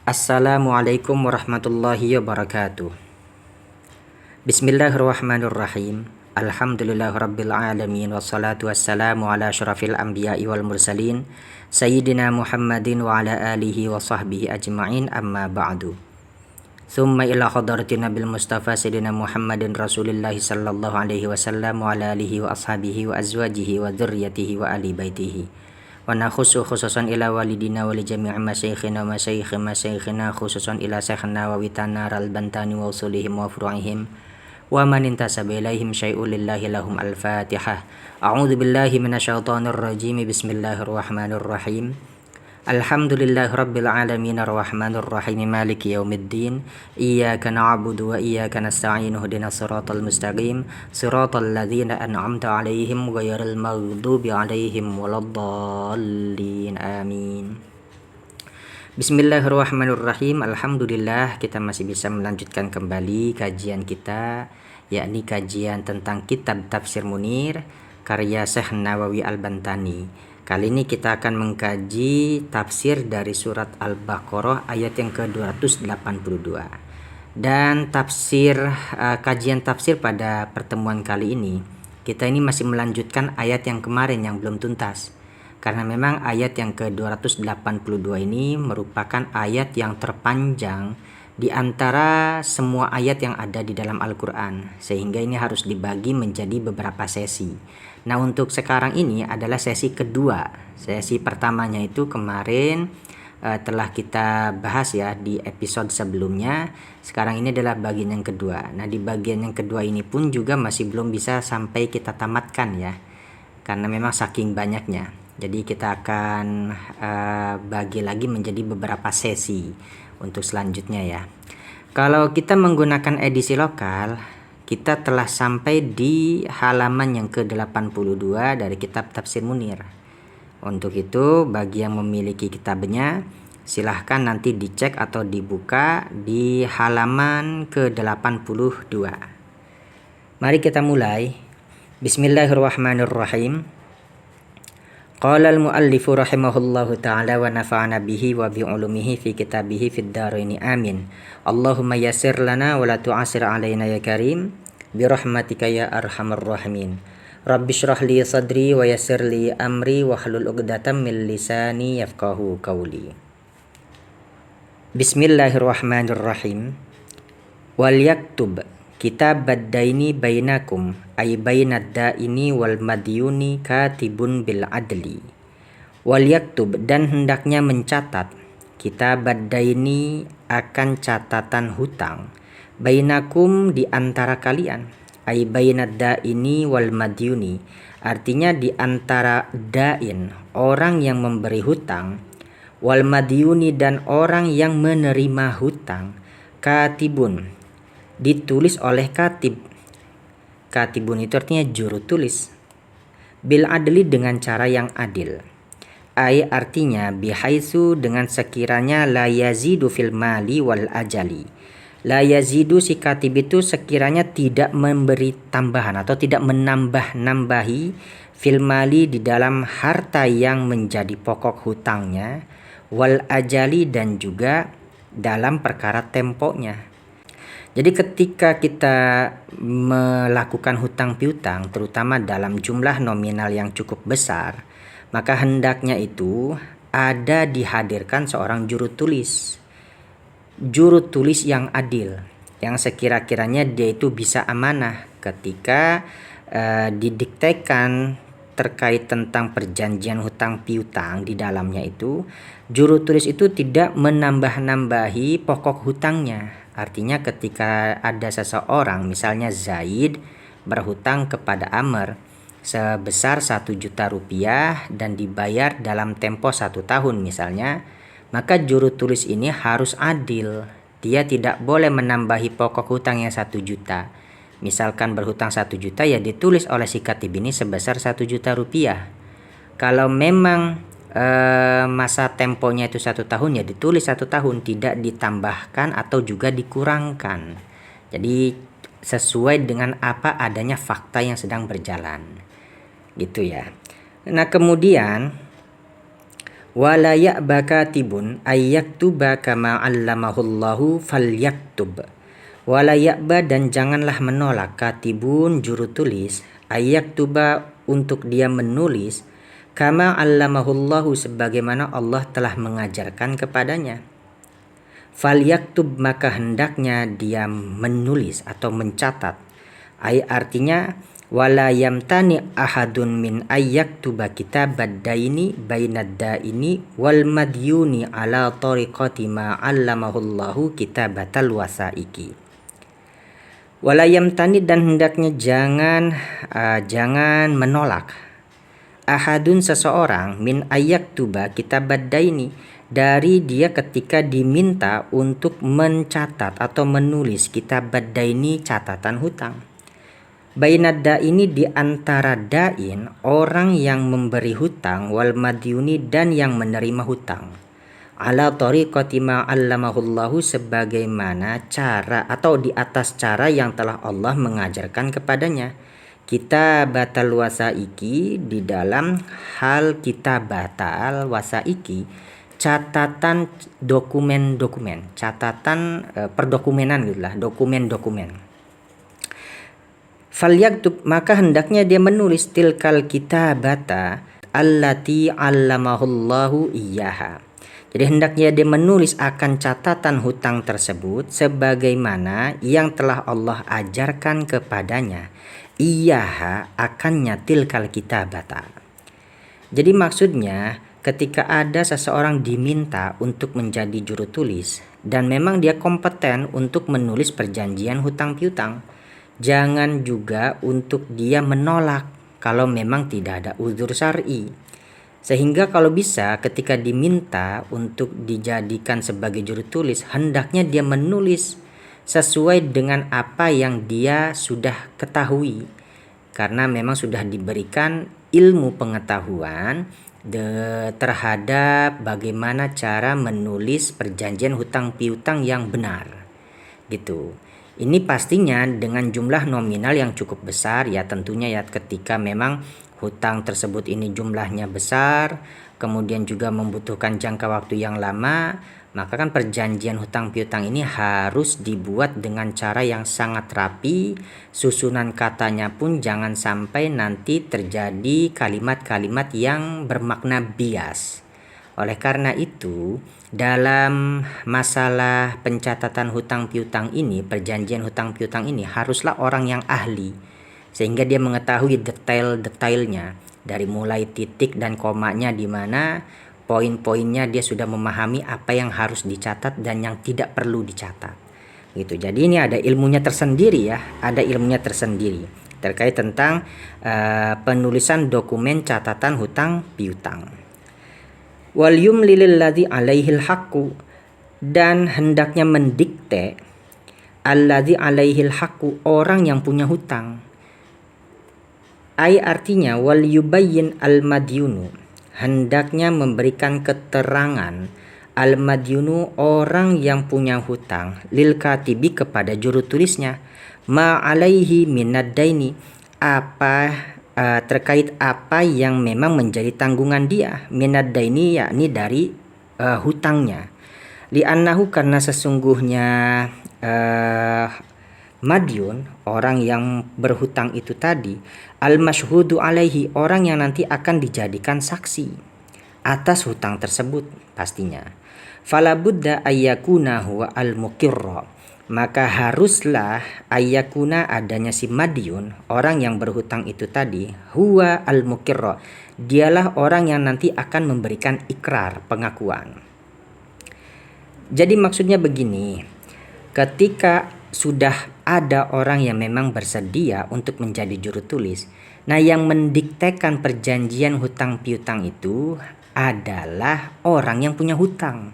Assalamualaikum warahmatullahi wabarakatuh. Bismillahirrahmanirrahim. Alhamdulillahirabbil alamin wassalatu wassalamu ala asyrafil anbiya'i wal mursalin sayyidina Muhammadin wa ala alihi wa sahbihi ajma'in, amma ba'du. Tsumma ila hadratina bil Mustafa sayyidina Muhammadin Rasulillahi sallallahu alaihi wasallam wa ala alihi wa ashabihi wa azwajihi wa dzurriyyatihi wa ali baitihi. Wa nakhusu khususan ila walidina wa li jami'i masyayikhina wa masyayikhina khususan ila syekhna wa witana al-bantani wa usulihim wa furu'ihim wa man intasaba ilaihim syai'un lillahi lahum al-fatihah. A'udzu billahi minasyaitonir rajim. Bismillahirrahmanirrahim. Alhamdulillahi rabbil alamin arrahmanir rahim maliki yaumiddin. Iyyaka na'budu wa iyyaka nasta'in ihdinas siratal mustaqim siratal ladzina an'amta 'alaihim ghairil maghdubi 'alaihim waladdallin. Amin. Bismillahirrahmanirrahim. Alhamdulillah, kita masih bisa melanjutkan kembali kajian kita, yakni kajian tentang kitab Tafsir Munir karya Syekh Nawawi Al-Bantani. Kali ini kita akan mengkaji tafsir dari surat Al-Baqarah ayat yang ke-282. Dan kajian tafsir pada pertemuan kali ini, kita ini masih melanjutkan ayat yang kemarin yang belum tuntas. Karena memang ayat yang ke-282 ini merupakan ayat yang terpanjang di antara semua ayat yang ada di dalam Al-Quran, sehingga ini harus dibagi menjadi beberapa sesi. Nah, untuk sekarang ini adalah sesi kedua. Sesi pertamanya itu kemarin telah kita bahas ya di episode sebelumnya. Sekarang ini adalah bagian yang kedua. Nah, di bagian yang kedua ini pun juga masih belum bisa sampai kita tamatkan ya, karena memang saking banyaknya. Jadi kita akan bagi lagi menjadi beberapa sesi untuk selanjutnya ya. Kalau kita menggunakan edisi lokal, kita telah sampai di halaman yang ke-82 dari kitab Tafsir Munir. Untuk itu, bagi yang memiliki kitabnya, silahkan nanti dicek atau dibuka di halaman ke-82. Mari kita mulai. Bismillahirrahmanirrahim. Qala al-muallifu rahimahullahu ta'ala wa nafa'ana bihi wa bi'ulumihi fi kitabihi fid daraini amin. Allahumma yassir lana wa la tu'asir alaina ya karim bi rahmatika ya arhamar rahimin. Rabbi shrah li sadri wa yassir li amri wa hlul 'uqdatam min lisani yafqahu qawli. Bismillahirrahmanirrahim. Wal yaktub kitabad daini bainakum ay bainad daini wal madyuni katibun bil adli. Wal yaktub, dan hendaknya mencatat, kitabad daini akan catatan hutang, bainakum di antara kalian, ay bainad daini wal madyuni, artinya di antara dain orang yang memberi hutang, wal madyuni dan orang yang menerima hutang, katibun ditulis oleh katib. Katibun itu artinya juru tulis. Bil adli, dengan cara yang adil. Ay artinya bihaitsu, dengan sekiranya la yazidu fil mali wal ajali. La yazidu, si katib itu sekiranya tidak memberi tambahan atau tidak menambah-nambahi fil mali, di dalam harta yang menjadi pokok hutangnya, wal ajali, dan juga dalam perkara temponya. Jadi ketika kita melakukan hutang piutang, terutama dalam jumlah nominal yang cukup besar, maka hendaknya itu ada dihadirkan seorang juru tulis. Juru tulis yang adil, yang sekira-kiranya dia itu bisa amanah ketika didiktekan terkait tentang perjanjian hutang piutang. Di dalamnya itu juru tulis itu tidak menambah-nambahi pokok hutangnya. Artinya ketika ada seseorang, misalnya Zaid, berhutang kepada Amr sebesar 1 juta rupiah dan dibayar dalam tempo 1 tahun misalnya, maka juru tulis ini harus adil. Dia tidak boleh menambahi pokok hutang yang 1 juta. Misalkan berhutang 1 juta, ya ditulis oleh si katib ini sebesar 1 juta rupiah. Kalau memang masa temponya itu 1 tahun, ya ditulis 1 tahun, tidak ditambahkan atau juga dikurangkan. Jadi sesuai dengan apa adanya fakta yang sedang berjalan, gitu ya. Nah, kemudian Wala ya'ba katibun ayyaktuba kama 'allamahullahu falyaktub. Wala ya'ba, dan janganlah menolak, katibun juru tulis, ayyaktuba untuk dia menulis, kama 'allamahullahu sebagaimana Allah telah mengajarkan kepadanya. Falyaktub, maka hendaknya dia menulis atau mencatat. Artinya wala yamtani ahadun min ayyaktuba kitabad daini bainad daini wal madyuni ala tariqati ma 'allamahullahu kitabatal wasaiki. Wala yamtani, dan hendaknya jangan menolak, ahadun seseorang, min ayyaktuba kitabad daini, dari dia ketika diminta untuk mencatat atau menulis kitabad daini, catatan hutang. Bainad ini di antara dain, orang yang memberi hutang, wal madyuni, dan yang menerima hutang. Ala tariqati ma 'allamahullahu, sebagaimana cara atau di atas cara yang telah Allah mengajarkan kepadanya. Kitabatal wasaiki, di dalam hal kitabatal wasaiki, catatan dokumen-dokumen, catatan perdokumenan gitulah, dokumen-dokumen. Falyaktub, maka hendaknya dia menulis, tilkal kitabata allati 'allamahullahu iyyaha. Jadi hendaknya dia menulis akan catatan hutang tersebut sebagaimana yang telah Allah ajarkan kepadanya. Iyyaha, akannya tilkal kitabata. Jadi maksudnya ketika ada seseorang diminta untuk menjadi juru tulis dan memang dia kompeten untuk menulis perjanjian hutang piutang, jangan juga untuk dia menolak kalau memang tidak ada uzur syar'i. Sehingga kalau bisa ketika diminta untuk dijadikan sebagai juru tulis, hendaknya dia menulis sesuai dengan apa yang dia sudah ketahui. Karena memang sudah diberikan ilmu pengetahuan terhadap bagaimana cara menulis perjanjian hutang piutang yang benar. Gitu. Ini pastinya dengan jumlah nominal yang cukup besar ya, tentunya ya, ketika memang hutang tersebut ini jumlahnya besar, kemudian juga membutuhkan jangka waktu yang lama, maka kan perjanjian hutang piutang ini harus dibuat dengan cara yang sangat rapi, susunan katanya pun jangan sampai nanti terjadi kalimat-kalimat yang bermakna bias. Oleh karena itu, dalam masalah pencatatan hutang piutang ini, perjanjian hutang piutang ini haruslah orang yang ahli, sehingga dia mengetahui detail-detailnya dari mulai titik dan komanya, di mana poin-poinnya dia sudah memahami apa yang harus dicatat dan yang tidak perlu dicatat. Gitu. Jadi ini ada ilmunya tersendiri ya, ada ilmunya tersendiri terkait tentang penulisan dokumen catatan hutang piutang. Wal yumlil ladzi alaihil haqqu, dan hendaknya mendikte alladzi alaihil haqqu, orang yang punya hutang. Ai artinya wal yubayyin al madyunu, hendaknya memberikan keterangan al madyunu, orang yang punya hutang, lil katibi, kepada juru tulisnya, ma alaihi minad daini, apa terkait apa yang memang menjadi tanggungan dia, minad daini, yakni dari hutangnya. Li'annahu, karena sesungguhnya madyun, orang yang berhutang itu tadi, al-masyhudu alaihi, orang yang nanti akan dijadikan saksi atas hutang tersebut pastinya. Fala budda ayyakuna huwa al-muqirra, maka haruslah ayyakuna, adanya si madyun, orang yang berhutang itu tadi, huwa al-muqirra, dialah orang yang nanti akan memberikan ikrar, pengakuan. Jadi maksudnya begini, ketika sudah ada orang yang memang bersedia untuk menjadi juru tulis, nah yang mendiktekan perjanjian hutang piutang itu adalah orang yang punya hutang.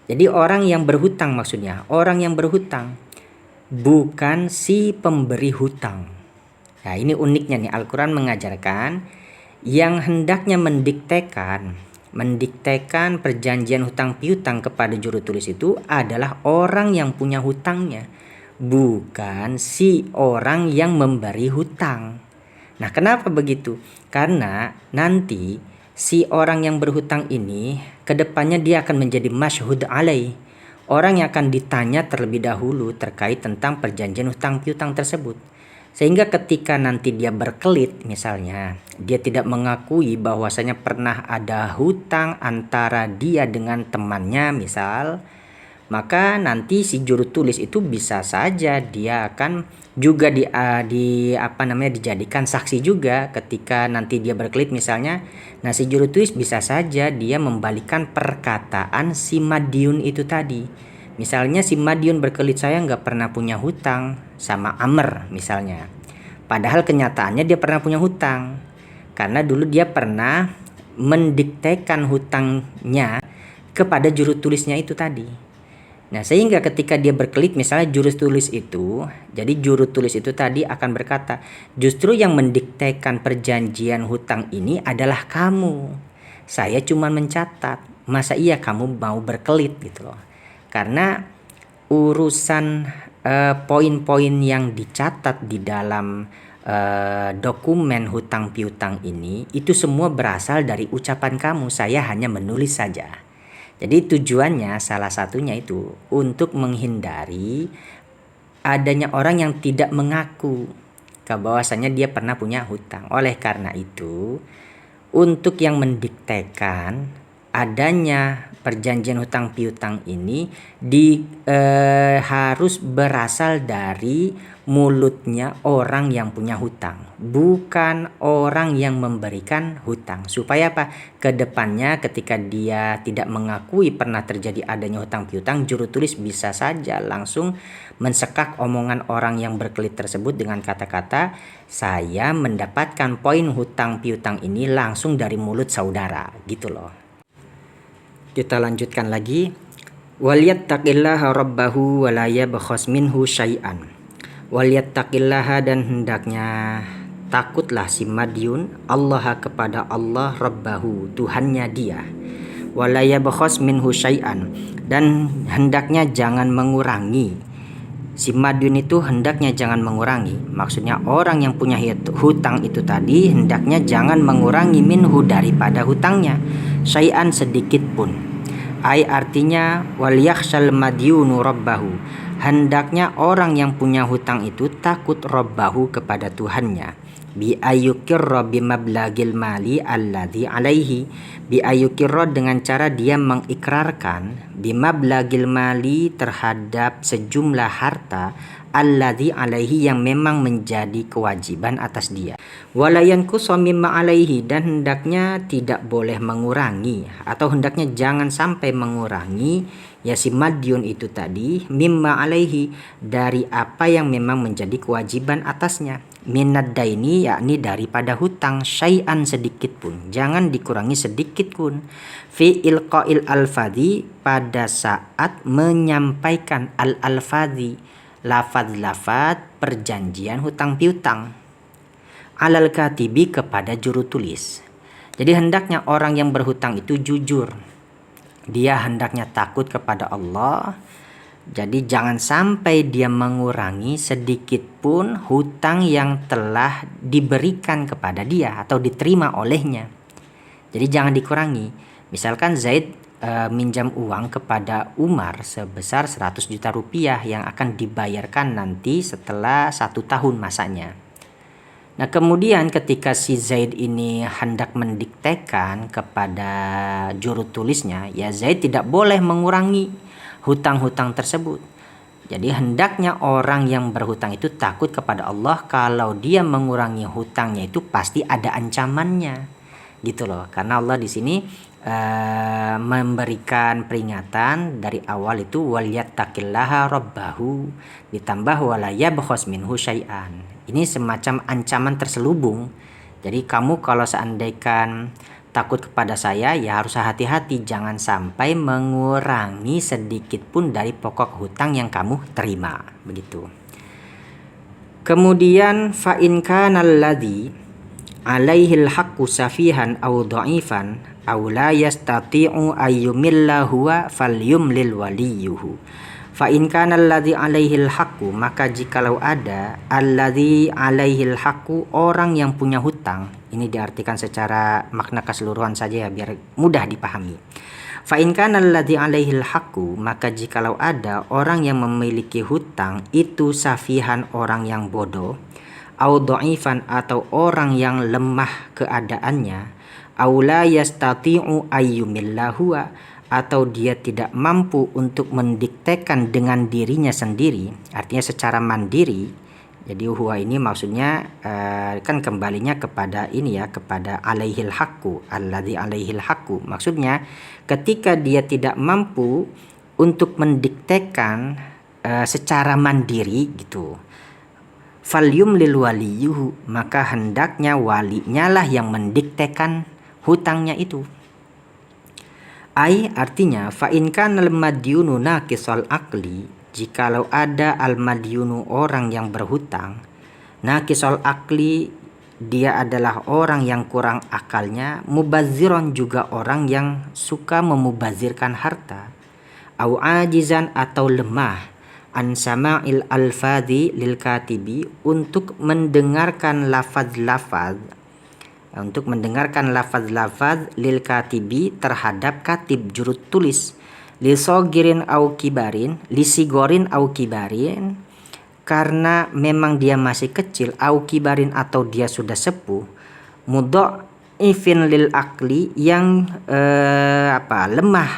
Jadi orang yang berhutang, maksudnya orang yang berhutang, bukan si pemberi hutang. Nah ini uniknya nih, Al-Quran mengajarkan yang hendaknya mendiktekan perjanjian hutang piutang kepada juru tulis itu adalah orang yang punya hutangnya, bukan si orang yang memberi hutang. Nah kenapa begitu? Karena nanti si orang yang berhutang ini kedepannya dia akan menjadi masyhud alaih, orang yang akan ditanya terlebih dahulu terkait tentang perjanjian hutang piutang tersebut. Sehingga ketika nanti dia berkelit, misalnya dia tidak mengakui bahwasanya pernah ada hutang antara dia dengan temannya misal, maka nanti si juru tulis itu bisa saja dia akan juga dijadikan saksi juga ketika nanti dia berkelit misalnya. Nah, si juru tulis bisa saja dia membalikan perkataan si Madiun itu tadi. Misalnya si Madiun berkelit, saya nggak pernah punya hutang sama Amr misalnya. Padahal kenyataannya dia pernah punya hutang. Karena dulu dia pernah mendiktekan hutangnya kepada juru tulisnya itu tadi. Nah, sehingga ketika dia berkelit misalnya juru tulis itu, jadi juru tulis itu tadi akan berkata, justru yang mendiktekan perjanjian hutang ini adalah kamu. Saya cuma mencatat. Masa iya kamu mau berkelit gitu loh. Karena urusan poin-poin yang dicatat di dalam dokumen hutang piutang ini itu semua berasal dari ucapan kamu. Saya hanya menulis saja. Jadi tujuannya salah satunya itu untuk menghindari adanya orang yang tidak mengaku bahwasanya dia pernah punya hutang. Oleh karena itu, untuk yang mendiktekan adanya perjanjian hutang piutang ini harus berasal dari mulutnya orang yang punya hutang, bukan orang yang memberikan hutang. Supaya apa? Kedepannya ketika dia tidak mengakui pernah terjadi adanya hutang piutang, juru tulis bisa saja langsung mensekak omongan orang yang berkelit tersebut dengan kata-kata, saya mendapatkan poin hutang piutang ini langsung dari mulut saudara, gitu loh. Kita lanjutkan lagi. Waliyattaqillaha rabbahu wa la yabkhas minhu syai'an. Waliyattaqillaha, dan hendaknya takutlah si Madiun Allah kepada Allah rabbahu, Tuhannya dia. Wa la yabkhas minhu syai'an, dan hendaknya jangan mengurangi. Si Madiun itu hendaknya jangan mengurangi. Maksudnya orang yang punya hutang itu tadi hendaknya jangan mengurangi minhu, daripada hutangnya, syai'an, sedikit pun. Artinya wal yakhshal madyunu rabbahu, hendaknya orang yang punya hutang itu takut rabbahu, kepada Tuhannya. Bi ayyukirra bimablagil mali alladzi alaihi, bi ayyukirra, dengan cara dia mengikrarkan bimablagil mali, terhadap sejumlah harta, alladzi alaihi, yang memang menjadi kewajiban atas dia. Wala yanqusu mimma alaihi, dan hendaknya tidak boleh mengurangi, atau hendaknya jangan sampai mengurangi ya si Madiun itu tadi, mimma alaihi, dari apa yang memang menjadi kewajiban atasnya, minad daini, yakni daripada hutang, syai'an, sedikit pun, jangan dikurangi sedikit pun, fi ilqail alfadhi, pada saat menyampaikan al-alfadhi, lafaz-lafaz perjanjian hutang piutang, alal katibi, kepada juru tulis. Jadi hendaknya orang yang berhutang itu jujur, dia hendaknya takut kepada Allah. Jadi jangan sampai dia mengurangi sedikit pun hutang yang telah diberikan kepada dia atau diterima olehnya. Jadi jangan dikurangi. Misalkan Zaid minjam uang kepada Umar sebesar 100 juta rupiah yang akan dibayarkan nanti setelah 1 tahun masanya. Nah, kemudian ketika si Zaid ini hendak mendiktekan kepada juru tulisnya, ya Zaid tidak boleh mengurangi hutang-hutang tersebut. Jadi hendaknya orang yang berhutang itu takut kepada Allah, kalau dia mengurangi hutangnya itu pasti ada ancamannya, gitu loh. Karena Allah di sini memberikan peringatan dari awal itu waliyattaqillaha rabbahu, ditambah wala yabkhas minhu syai'an. Ini semacam ancaman terselubung. Jadi kamu kalau seandainya takut kepada saya, ya harus hati-hati, jangan sampai mengurangi sedikit pun dari pokok hutang yang kamu terima, begitu. Kemudian fa in kana alladzi alaihil haqqu safihan aw dha'ifan aw la yastati'u ayyumilla huwa falyumlil waliyuhu Fa in kana alladzi alaihil haqqu, maka jikalau ada alladzi alaihil haqqu, orang yang punya hutang. Ini diartikan secara makna keseluruhan saja ya biar mudah dipahami. Fa in kana alladzi alaihil haqqu, maka jikalau ada orang yang memiliki hutang itu safihan, orang yang bodoh, au dhaifan, atau orang yang lemah keadaannya, au la yastati'u ayyumillahu, atau dia tidak mampu untuk mendiktekan dengan dirinya sendiri, artinya secara mandiri. Jadi huwa ini maksudnya kan kembalinya kepada ini ya, kepada alaihil haqqu, alladzi alaihil haqqu. Maksudnya ketika dia tidak mampu untuk mendiktekan secara mandiri gitu, falyum lil waliyuhu, maka hendaknya walinya lah yang mendiktekan hutangnya itu. Artinya fa in kana al madyunu naqisal aqli, jikalau ada al madyunu orang yang berhutang, naqisal aqli dia adalah orang yang kurang akalnya, mubazziron juga orang yang suka memubazirkan harta, au ajizan atau lemah, an sama'il alfadhi lil katibi, untuk mendengarkan lafaz-lafaz lil katibi terhadap katib jurut tulis, li sogirin au kibarin, li sigorin au kibarin, karena memang dia masih kecil, au kibarin atau dia sudah sepuh, mudha'ifin lil akli, yang lemah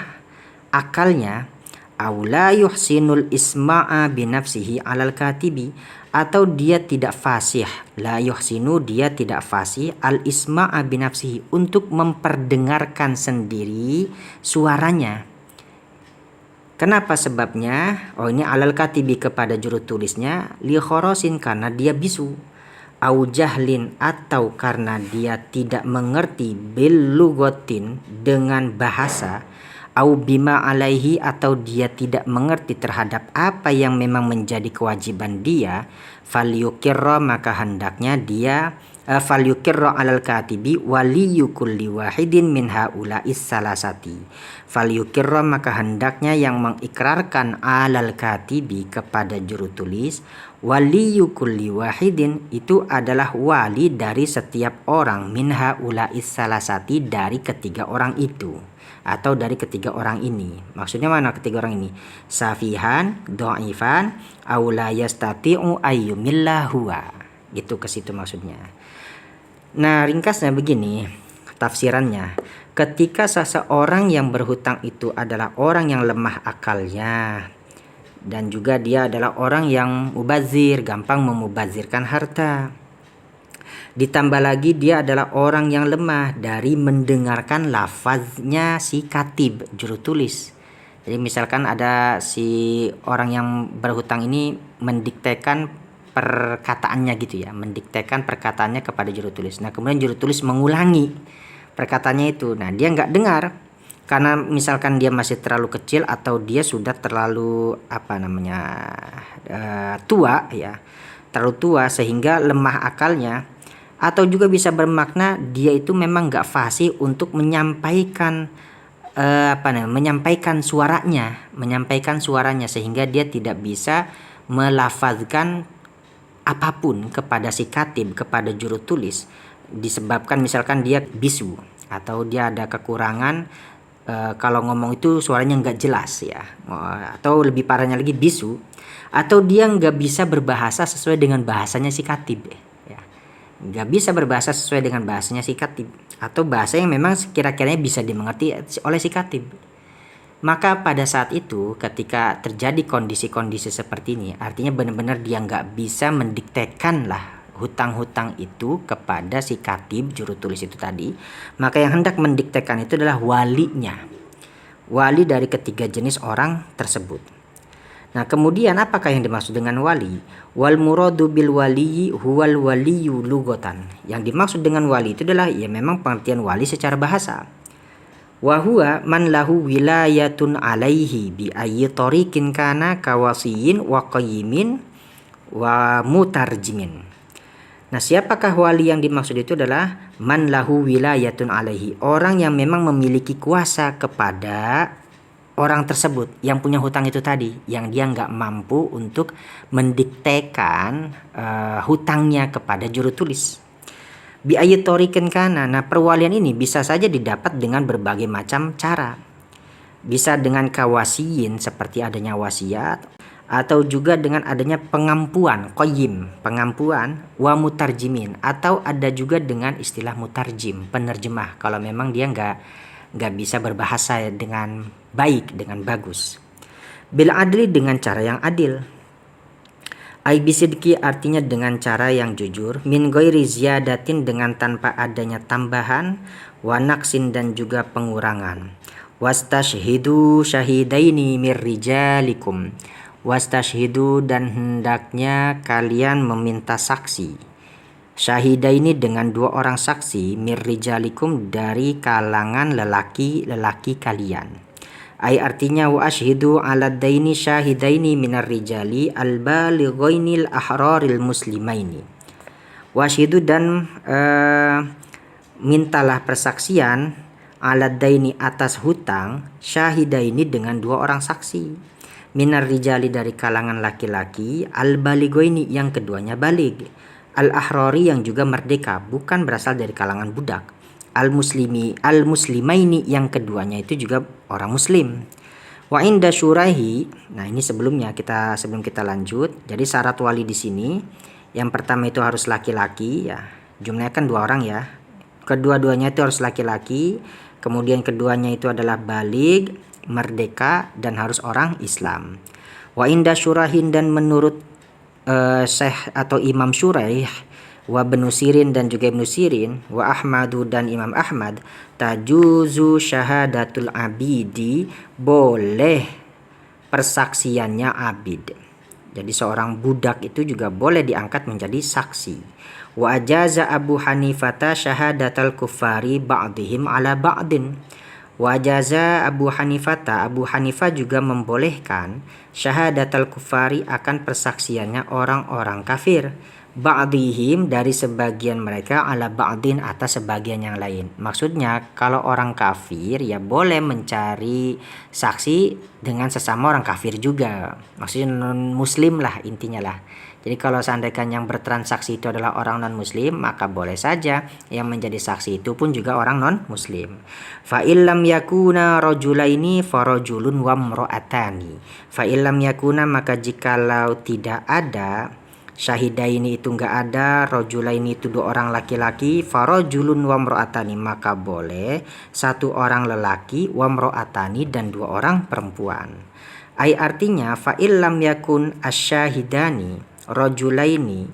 akalnya, au la yuhsinul isma'a binafsihi alal katibi, atau dia tidak fasih, la yuhsinu dia tidak fasih, al isma'a binafsihi untuk memperdengarkan sendiri suaranya. Kenapa sebabnya? Ini alal katibi kepada juru tulisnya, li khorosin karena dia bisu, au jahlin atau karena dia tidak mengerti, bil lugotin dengan bahasa, au bima alaihi atau dia tidak mengerti terhadap apa yang memang menjadi kewajiban dia, falyukirra maka hendaknya dia falyukirra alal katibi waliyu kulli wahidin min haula'is salasati, falyukirra maka hendaknya yang mengikrarkan alal katibi kepada juru tulis, waliyu kulli wahidin itu adalah wali dari setiap orang, min haula'is salasati dari ketiga orang itu, atau dari ketiga orang ini. Maksudnya mana ketiga orang ini? Safihan, dhaifan, au la yastati'u ayyumillahu. Gitu ke situ maksudnya. Nah, ringkasnya begini tafsirannya. Ketika seseorang yang berhutang itu adalah orang yang lemah akalnya, dan juga dia adalah orang yang mubazir, gampang memubazirkan harta, ditambah lagi dia adalah orang yang lemah dari mendengarkan lafaznya si katib juru tulis. Jadi misalkan ada si orang yang berhutang ini mendiktekan perkataannya gitu ya, mendiktekan perkataannya kepada juru tulis. Nah kemudian juru tulis mengulangi perkataannya itu. Nah dia nggak dengar karena misalkan dia masih terlalu kecil atau dia sudah terlalu tua ya, terlalu tua sehingga lemah akalnya. Atau juga bisa bermakna dia itu memang nggak fasih untuk menyampaikan menyampaikan suaranya sehingga dia tidak bisa melafazkan apapun kepada si katib, kepada juru tulis, disebabkan misalkan dia bisu atau dia ada kekurangan kalau ngomong itu suaranya nggak jelas ya, atau lebih parahnya lagi bisu, atau dia nggak bisa berbahasa sesuai dengan bahasanya si katib ya, nggak bisa berbahasa sesuai dengan bahasanya si katib atau bahasa yang memang kira-kiranya bisa dimengerti oleh si katib. Maka pada saat itu ketika terjadi kondisi-kondisi seperti ini, artinya benar-benar dia nggak bisa mendiktekan lah hutang-hutang itu kepada si katib juru tulis itu tadi, maka yang hendak mendiktekan itu adalah walinya, wali dari ketiga jenis orang tersebut. Nah kemudian apakah yang dimaksud dengan wali? Wal muradu bil waliyi huwal waliyu lugotan. Yang dimaksud dengan wali itu adalah ya memang pengertian wali secara bahasa. Wa huwa man lahu wilayatun alaihi bi ayyi tariqin kana kawasiyin wa qayyimin wa mutarjimin. Nah siapakah wali yang dimaksud itu adalah man lahu wilayatun alaihi, orang yang memang memiliki kuasa kepada orang tersebut yang punya hutang itu tadi, yang dia nggak mampu untuk mendiktekan hutangnya kepada juru tulis. Bi ayat toriken kana. Nah, perwalian ini bisa saja didapat dengan berbagai macam cara. Bisa dengan kawasiyin seperti adanya wasiat, atau juga dengan adanya pengampuan, qayyim, pengampuan, wa mutarjimin, atau ada juga dengan istilah mutarjim, penerjemah kalau memang dia nggak bisa berbahasa dengan baik, dengan bagus. Bil adli, dengan cara yang adil. Ai bisidki, artinya dengan cara yang jujur, min ghairi ziyadatin, dengan tanpa adanya tambahan, wa naqsin, dan juga pengurangan. Wastashhidu syahidaini mir rijalikum. Wastashhidu, dan hendaknya kalian meminta saksi. Syahidaini, dengan 2 orang saksi, mir rijalikum, dari kalangan lelaki-lelaki kalian. Ai artinya wa ashhidu ala daini syahidaini minar rijali al balighainil ahraril muslimaini. Washidu, dan mintalah persaksian ala daini, atas hutang, syahidaini, dengan 2 orang saksi, minar rijali, dari kalangan laki-laki, al balighaini, yang keduanya balig, al ahrari, yang juga merdeka, bukan berasal dari kalangan budak, al muslimaini, yang keduanya itu juga orang muslim. Wa inda syurahi. Nah, ini sebelum kita lanjut. Jadi syarat wali di sini, yang pertama itu harus laki-laki ya. Jumlahnya kan 2 orang ya. Kedua-duanya itu harus laki-laki. Kemudian keduanya itu adalah balig, merdeka, dan harus orang Islam. Wa inda syurahin, dan menurut Syekh atau Imam Syuraih, wa Ibnu Sirin, dan juga Ibnu Sirin, wa Ahmadu, dan Imam Ahmad, tajuzu syahadatul abidi, boleh persaksiannya abid. Jadi seorang budak itu juga boleh diangkat menjadi saksi. Wa ajaza Abu Hanifata syahadatal kuffari ba'dihim ala ba'din. Wa ajaza Abu Hanifata, Abu Hanifah juga membolehkan syahadatal kuffari, akan persaksiannya orang-orang kafir, ba'dihim, dari sebagian mereka, ala ba'din, atas sebagian yang lain. Maksudnya kalau orang kafir ya boleh mencari saksi dengan sesama orang kafir juga, maksudnya non muslim lah intinya lah. Jadi kalau seandainya yang bertransaksi itu adalah orang non muslim, maka boleh saja yang menjadi saksi itu pun juga orang non muslim. Fa illam yakuna rajulaini farajulun wa imra'atani. Fa illam yakuna, maka jikalau tidak ada syahidaini, itu enggak ada, rajulaini itu 2 orang laki-laki, farajulun wa imra'atani, maka boleh 1 orang lelaki, wa imra'atani, dan 2 orang perempuan. Ai artinya fa illam yakun asyahidani rajulaini,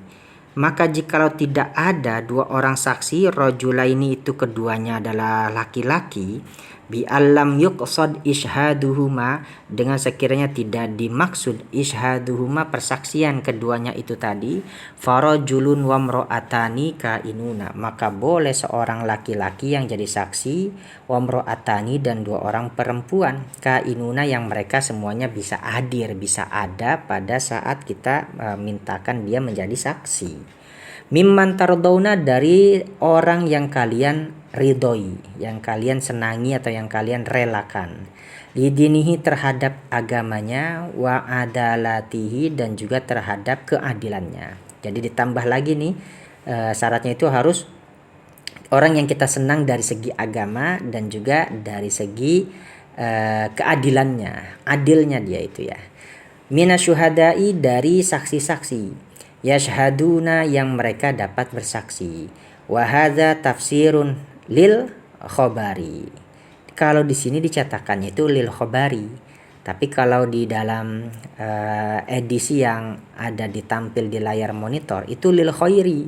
maka jikalau tidak ada 2 orang saksi, rajulaini itu keduanya adalah laki-laki, bi alam yuqsad ishaduhuma, dengan sekiranya tidak dimaksud ishaduhuma, persaksian keduanya itu tadi, farajulun wa imra'atani kainuna, maka boleh seorang laki-laki yang jadi saksi, wa imra'atani, dan 2 orang perempuan, kainuna, yang mereka semuanya bisa hadir, bisa ada pada saat kita mintakan dia menjadi saksi. Mimman tardawna, dari orang yang kalian ridhoi, yang kalian senangi atau yang kalian relakan, lidinihi, terhadap agamanya, wa adalatihi, dan juga terhadap keadilannya. Jadi ditambah lagi nih syaratnya itu harus orang yang kita senang dari segi agama dan juga dari segi keadilannya, adilnya dia itu ya. Minasyuhadai, dari saksi-saksi, yashhaduna, yang mereka dapat bersaksi. Wa hadza tafsirun lil khobari. Kalau di sini dicatakannya itu lil khobari, tapi kalau di dalam edisi yang ada ditampil di layar monitor itu lil khairi.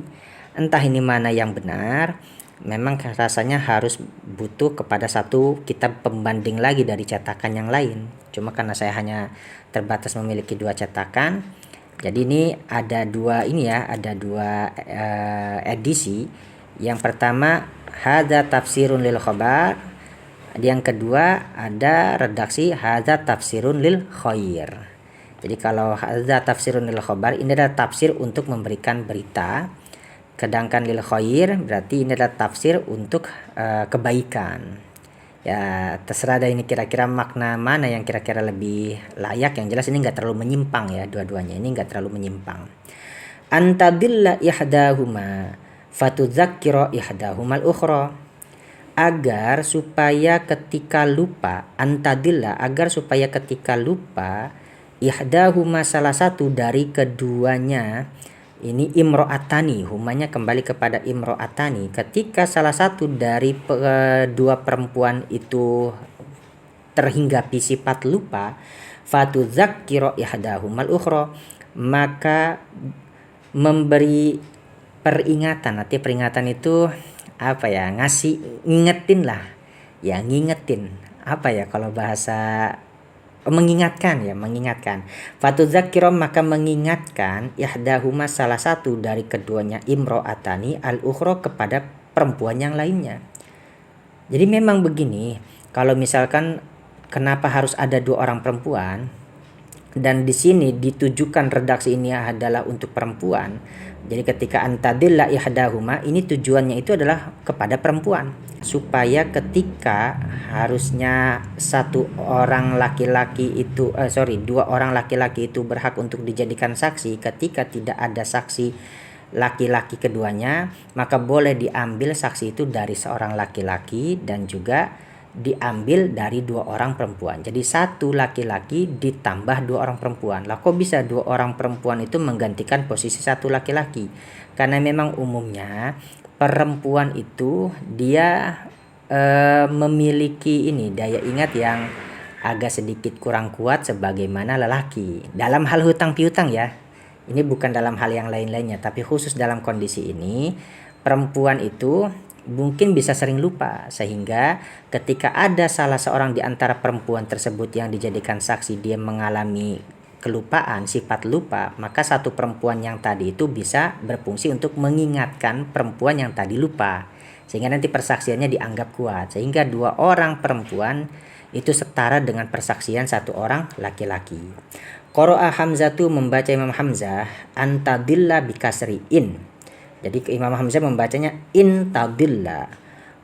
Entah ini mana yang benar, memang rasanya harus butuh kepada satu kitab pembanding lagi dari cetakan yang lain. Cuma karena saya hanya terbatas memiliki 2 cetakan, jadi ini ada 2 edisi. Yang pertama hadza tafsirun lil khabar, yang kedua ada redaksi hadza tafsirun lil khair. Jadi kalau hadza tafsirun lil khabar, ini adalah tafsir untuk memberikan berita, sedangkan lil khair berarti ini adalah tafsir untuk kebaikan. Ya terserah dah ini kira-kira makna mana yang kira-kira lebih layak. Yang jelas ini nggak terlalu menyimpang ya, dua-duanya ini nggak terlalu menyimpang. Antadilla ihdahuma fatudzakkira ihdahumal ukhra, agar supaya ketika lupa, antadilla agar supaya ketika lupa, ihdahuma salah satu dari keduanya, ini imro'atani, humanya kembali kepada imro'atani, ketika salah satu dari dua perempuan itu terhinggapi sifat lupa, fatudzakkira ihdahumal ukhra, maka memberi peringatan. Nanti peringatan itu apa ya, ngasih, ngingetin lah ya, ngingetin apa ya kalau bahasa, mengingatkan ya, mengingatkan. Fatudzakkira maka mengingatkan, ihdahuma salah satu dari keduanya, imro'atani al ukhra kepada perempuan yang lainnya. Jadi memang begini, kalau misalkan kenapa harus ada dua orang perempuan, dan di sini ditujukan redaksi ini adalah untuk perempuan. Jadi ketika antadilla ihdahuma, ini tujuannya itu adalah kepada perempuan, supaya ketika harusnya satu orang laki-laki itu dua orang laki-laki itu berhak untuk dijadikan saksi, ketika tidak ada saksi laki-laki keduanya, maka boleh diambil saksi itu dari seorang laki-laki dan juga diambil dari dua orang perempuan. Jadi satu laki-laki ditambah dua orang perempuan. Lah kok bisa dua orang perempuan itu menggantikan posisi satu laki-laki? Karena memang umumnya perempuan itu dia memiliki ini daya ingat yang agak sedikit kurang kuat sebagaimana lelaki. Dalam hal hutang piutang ya. Ini bukan dalam hal yang lain-lainnya, tapi khusus dalam kondisi ini perempuan itu mungkin bisa sering lupa, sehingga ketika ada salah seorang di antara perempuan tersebut yang dijadikan saksi dia mengalami kelupaan, sifat lupa, maka satu perempuan yang tadi itu bisa berfungsi untuk mengingatkan perempuan yang tadi lupa, sehingga nanti persaksiannya dianggap kuat, sehingga dua orang perempuan itu setara dengan persaksian satu orang laki-laki. Qara'a Hamzatu, membaca Imam Hamzah, antadilla bikasri in. Jadi Imam Hamzah membacanya intadilla,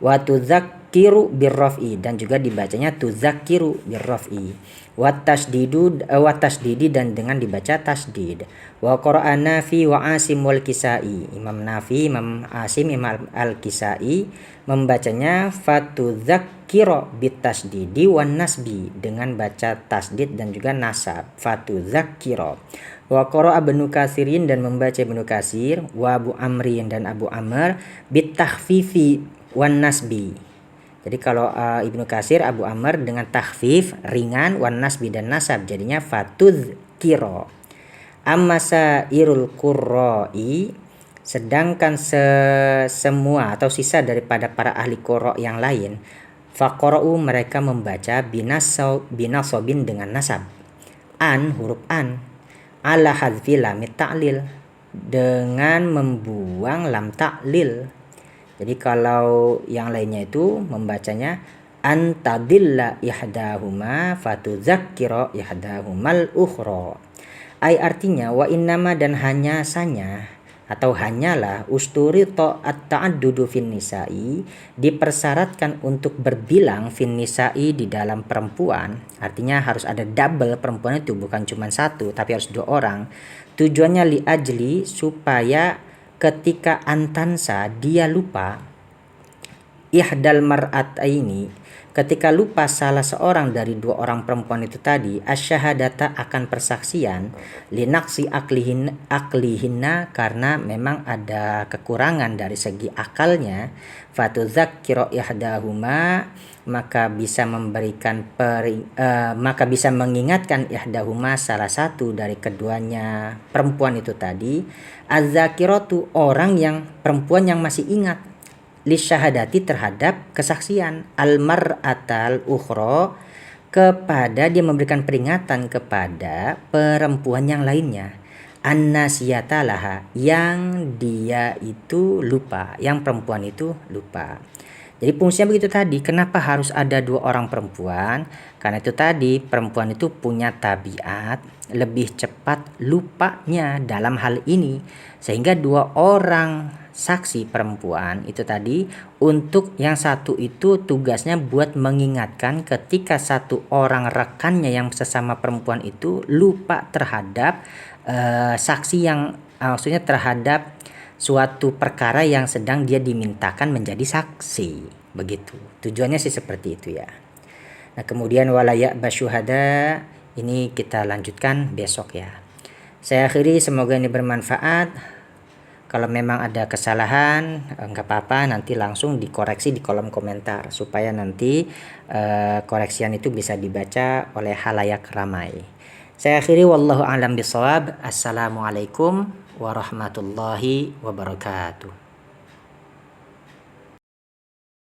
wa tudzakkiru birraf'i, dan juga dibacanya tudzakkiru birraf'i, wa tasdidi dan dengan dibaca tasdid. Wa qara'a Nafi wa Asim wal Kisai, Imam Nafi, Imam Asim, Imam Al-Kisai membacanya fatudzakkira bitasdidi wan nasbi, dengan baca tasdid dan juga nasab, fatudzakkira. Wa qara'a Ibnu Katsirin, dan membaca Ibnu Katsir, wa Abu Amrin dan Abu Amr, bitakhfifi wan nasbi. Jadi kalau Ibnu Katsir, Abu Amr dengan takhfif ringan, wan nasbi dan nasab, jadinya fatudzakkira. Amma sairul qurra'i, sedangkan semua atau sisa daripada para ahli qurra yang lain, faqara'u mereka membaca binasobin dengan nasab, an huruf an, ala hadfi lam ta'lil, dengan membuang lam ta'lil. Jadi kalau yang lainnya itu membacanya antadilla ihdahuma fatudzakkira ihdahumal ukhra. Ai artinya wa innama, dan hanyasanya atau hanyalah, usturito at-ta'addudu fin nisa'i, dipersyaratkan untuk berbilang fin nisa'i di dalam perempuan. Artinya harus ada double perempuan itu, bukan cuma satu tapi harus dua orang. Tujuannya li ajli, supaya ketika antansa dia lupa, ihdal mar'ataini, ketika lupa salah seorang dari dua orang perempuan itu tadi, asyhadata akan persaksian, linaksi aklihinna, karena memang ada kekurangan dari segi akalnya, fatudzakkira ihdahuma, maka bisa mengingatkan ihdahuma salah satu dari keduanya perempuan itu tadi, azzakiratu, perempuan yang masih ingat, lisyahadati, terhadap kesaksian, almar'atal ukhra, kepada dia memberikan peringatan kepada perempuan yang lainnya, annasiyata laha, yang dia itu lupa, yang perempuan itu lupa. Jadi fungsinya begitu tadi. Kenapa harus ada dua orang perempuan? Karena itu tadi, perempuan itu punya tabiat lebih cepat lupanya dalam hal ini, sehingga dua orang saksi perempuan itu tadi, untuk yang satu itu tugasnya buat mengingatkan ketika satu orang rekannya yang sesama perempuan itu lupa terhadap saksi yang maksudnya terhadap suatu perkara yang sedang dia dimintakan menjadi saksi. Begitu. Tujuannya sih seperti itu ya. Nah, kemudian walayak basyuhada ini kita lanjutkan besok ya. Saya akhiri, semoga ini bermanfaat. Kalau memang ada kesalahan, nggak apa-apa, nanti langsung dikoreksi di kolom komentar supaya nanti koreksian itu bisa dibaca oleh halayak ramai. Saya akhiri, wallahu a'lam bishawab. Assalamualaikum warahmatullahi wabarakatuh.